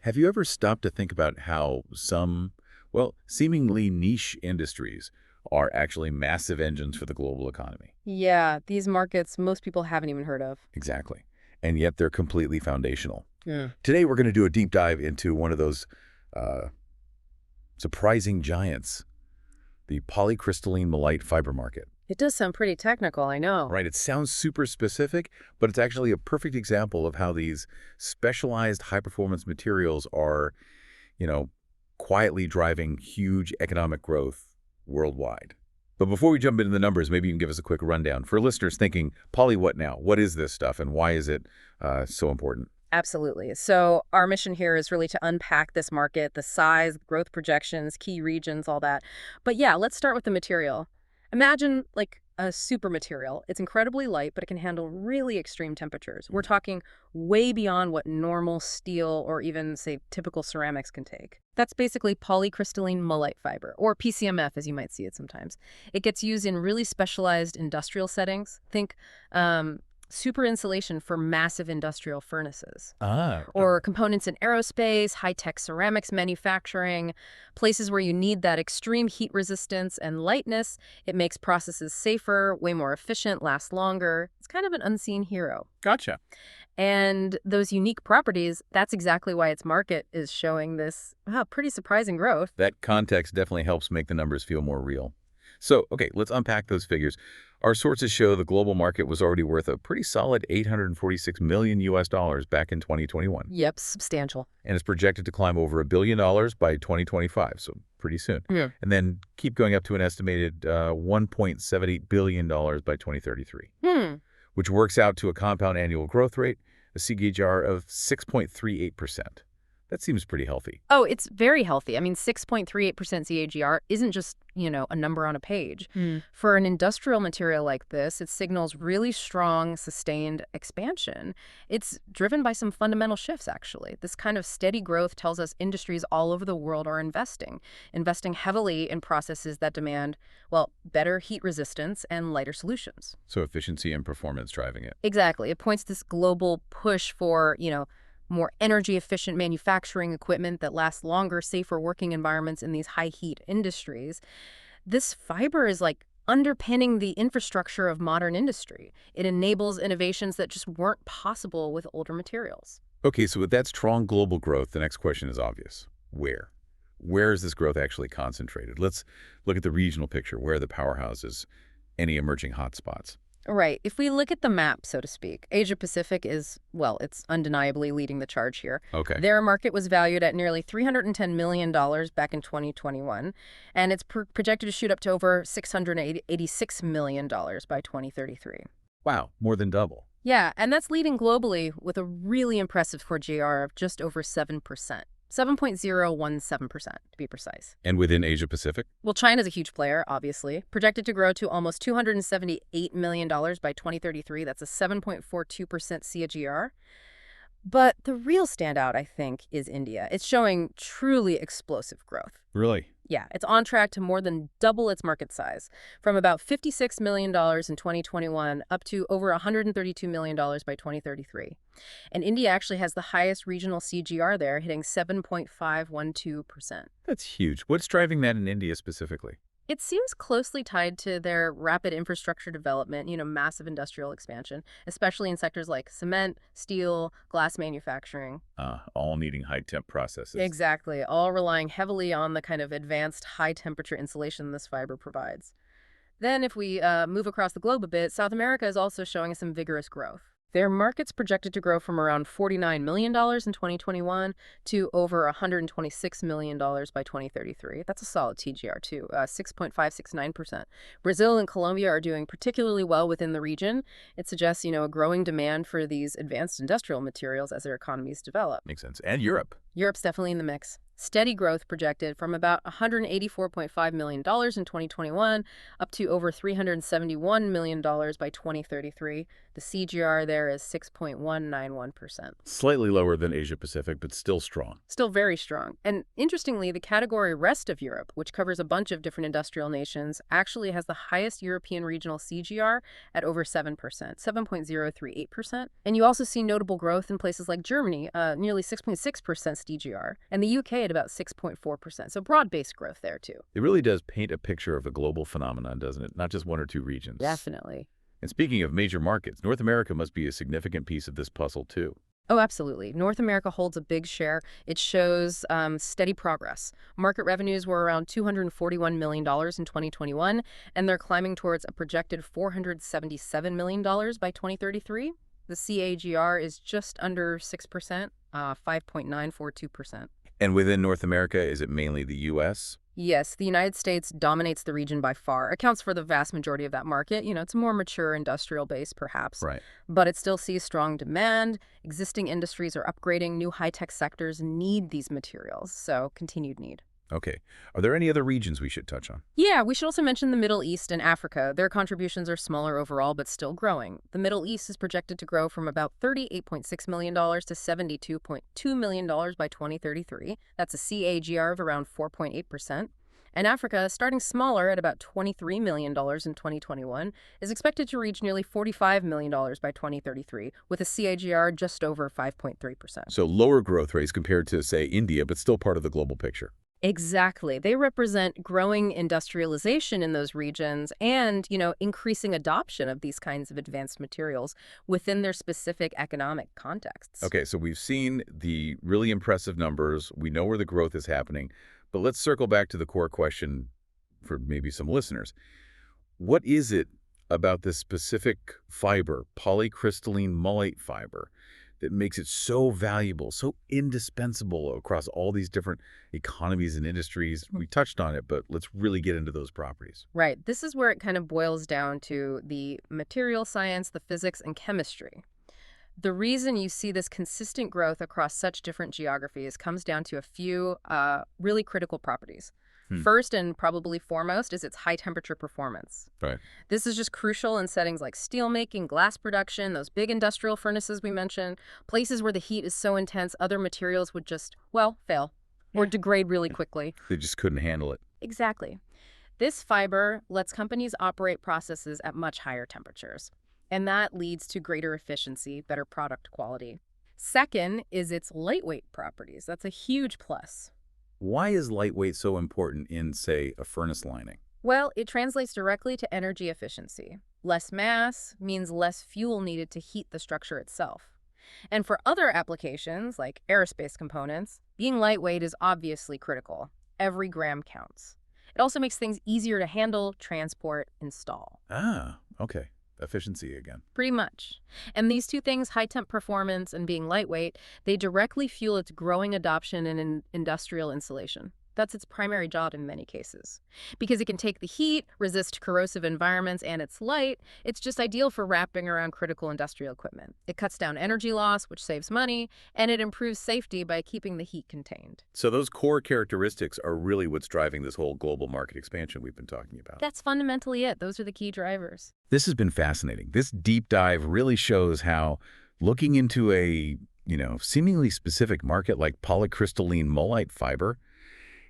Have you ever stopped to think about how some, well, seemingly niche industries are actually massive engines for the global economy? Yeah, these markets most people haven't even heard of. Exactly. And yet they're completely foundational. Yeah. Today, we're going to do a deep dive into one of those uh, surprising giants, the polycrystalline mullite fiber market. It does sound pretty technical, I know. Right? It sounds super specific, but it's actually a perfect example of how these specialized high-performance materials are, you know, quietly driving huge economic growth worldwide. But before we jump into the numbers, maybe you can give us a quick rundown for listeners thinking, Poly, what now? What is this stuff, and why is it so important? Absolutely. So our mission here is really to unpack this market, the size, growth projections, key regions, all that. But yeah, let's start with the material. Imagine like a super material. It's incredibly light, but it can handle really extreme temperatures. We're talking way beyond what normal steel or even, say, typical ceramics can take. That's basically polycrystalline mullite fiber, or PCMF as you might see it sometimes. It gets used in really specialized industrial settings. Think super insulation for massive industrial furnaces, Ah, or components in aerospace, high-tech ceramics manufacturing, places where you need that extreme heat resistance and lightness. It makes processes safer, way more efficient, last longer. It's kind of an unseen hero. gotcha. And those unique properties, that's exactly why its market is showing this pretty surprising growth. That context definitely helps make the numbers feel more real. So, okay, let's unpack those figures. Our sources show the global market was already worth a pretty solid 846 million US dollars back in 2021. Yep, substantial. And it's projected to climb over $1 billion by 2025, so pretty soon. Yeah. And then keep going up to an estimated $1.78 billion by 2033, which works out to a compound annual growth rate, a CAGR of 6.38%. That seems pretty healthy. Oh, it's very healthy. I mean, 6.38% CAGR isn't just, a number on a page. For an industrial material like this, it signals really strong, sustained expansion. It's driven by some fundamental shifts, actually. This kind of steady growth tells us industries all over the world are investing heavily in processes that demand, well, better heat resistance and lighter solutions. So efficiency and performance driving it. Exactly. It points this global push for, more energy-efficient manufacturing equipment that lasts longer, safer working environments in these high-heat industries. This fiber is like underpinning the infrastructure of modern industry. It enables innovations that just weren't possible with older materials. Okay, so with that strong global growth, the next question is obvious. Where? Where is this growth actually concentrated? Let's look at the regional picture. Where are the powerhouses? Any emerging hotspots? Right. If we look at the map, so to speak, Asia-Pacific is, well, it's undeniably leading the charge here. Okay. Their market was valued at nearly $310 million back in 2021, and it's projected to shoot up to over $686 million by 2033. Wow, more than double. Yeah, and that's leading globally with a really impressive core GR of just over 7%. 7.017% to be precise. And within Asia Pacific? Well, China's a huge player, obviously, projected to grow to almost $278 million by 2033. That's a 7.42% CAGR. But the real standout, I think, is India. It's showing truly explosive growth. Really? Yeah, it's on track to more than double its market size, from about $56 million in 2021 up to over $132 million by 2033. And India actually has the highest regional CGR there, hitting 7.512%. That's huge. What's driving that in India specifically? It seems closely tied to their rapid infrastructure development, massive industrial expansion, especially in sectors like cement, steel, glass manufacturing. All needing high-temp processes. Exactly, all relying heavily on the kind of advanced high-temperature insulation this fiber provides. Then if we move across the globe a bit, South America is also showing some vigorous growth. Their market's projected to grow from around $49 million in 2021 to over $126 million by 2033. That's a solid TGR, too, 6.569%. Brazil and Colombia are doing particularly well within the region. It suggests, a growing demand for these advanced industrial materials as their economies develop. Makes sense. And Europe. Europe's definitely in the mix. Steady growth projected from about $184.5 million in 2021 up to over $371 million by 2033. The CGR there is 6.191%. Slightly lower than Asia Pacific, but still strong. Still very strong. And interestingly, the category Rest of Europe, which covers a bunch of different industrial nations, actually has the highest European regional CGR at over 7%, 7.038%. And you also see notable growth in places like Germany, nearly 6.6% CGR, and the UK at about 6.4%. So broad-based growth there, too. It really does paint a picture of a global phenomenon, doesn't it? Not just one or two regions. Definitely. And speaking of major markets, North America must be a significant piece of this puzzle, too. Oh, absolutely. North America holds a big share. It shows steady progress. Market revenues were around $241 million in 2021, and they're climbing towards a projected $477 million by 2033. The CAGR is just under 6%, 5.942%. And within North America, is it mainly the U.S.? Yes, the United States dominates the region by far, accounts for the vast majority of that market. It's a more mature industrial base, perhaps. Right. But it still sees strong demand. Existing industries are upgrading. New high-tech sectors need these materials, so continued need. Okay. Are there any other regions we should touch on? Yeah, we should also mention the Middle East and Africa. Their contributions are smaller overall, but still growing. The Middle East is projected to grow from about $38.6 million to $72.2 million by 2033. That's a CAGR of around 4.8%. And Africa, starting smaller at about $23 million in 2021, is expected to reach nearly $45 million by 2033, with a CAGR just over 5.3%. So lower growth rates compared to, say, India, but still part of the global picture. Exactly. They represent growing industrialization in those regions and, increasing adoption of these kinds of advanced materials within their specific economic contexts. Okay, so we've seen the really impressive numbers. We know where the growth is happening. But let's circle back to the core question for maybe some listeners. What is it about this specific fiber, polycrystalline mullite fiber, that makes it so valuable, so indispensable across all these different economies and industries? We touched on it, but let's really get into those properties. Right. This is where it kind of boils down to the material science, the physics, and chemistry. The reason you see this consistent growth across such different geographies comes down to a few really critical properties. First and probably foremost is its high temperature performance. Right. This is just crucial in settings like steel making, glass production, those big industrial furnaces we mentioned, places where the heat is so intense other materials would just, fail or degrade really quickly. They just couldn't handle it. Exactly. This fiber lets companies operate processes at much higher temperatures. And that leads to greater efficiency, better product quality. Second is its lightweight properties. That's a huge plus. Why is lightweight so important in, say, a furnace lining? Well, it translates directly to energy efficiency. Less mass means less fuel needed to heat the structure itself. And for other applications, like aerospace components, being lightweight is obviously critical. Every gram counts. It also makes things easier to handle, transport, install. Ah, okay. Efficiency again. Pretty much. And these two things, high temp performance and being lightweight, they directly fuel its growing adoption in industrial insulation. That's its primary job in many cases. Because it can take the heat, resist corrosive environments, and it's light, it's just ideal for wrapping around critical industrial equipment. It cuts down energy loss, which saves money, and it improves safety by keeping the heat contained. So those core characteristics are really what's driving this whole global market expansion we've been talking about. That's fundamentally it. Those are the key drivers. This has been fascinating. This deep dive really shows how looking into a, seemingly specific market like polycrystalline mullite fiber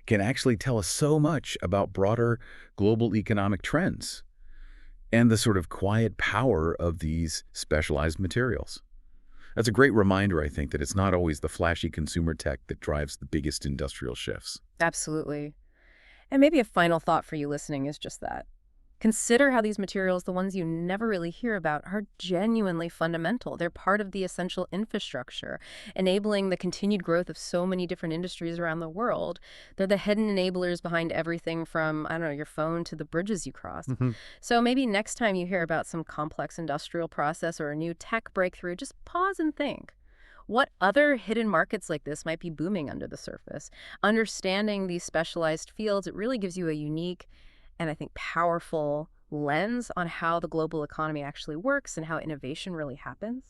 can actually tell us so much about broader global economic trends and the sort of quiet power of these specialized materials. That's a great reminder, I think, that it's not always the flashy consumer tech that drives the biggest industrial shifts. Absolutely. And maybe a final thought for you listening is just that. Consider how these materials, the ones you never really hear about, are genuinely fundamental. They're part of the essential infrastructure, enabling the continued growth of so many different industries around the world. They're the hidden enablers behind everything from, your phone to the bridges you cross. So maybe next time you hear about some complex industrial process or a new tech breakthrough, just pause and think. What other hidden markets like this might be booming under the surface? Understanding these specialized fields, it really gives you a unique and I think powerful lens on how the global economy actually works and how innovation really happens.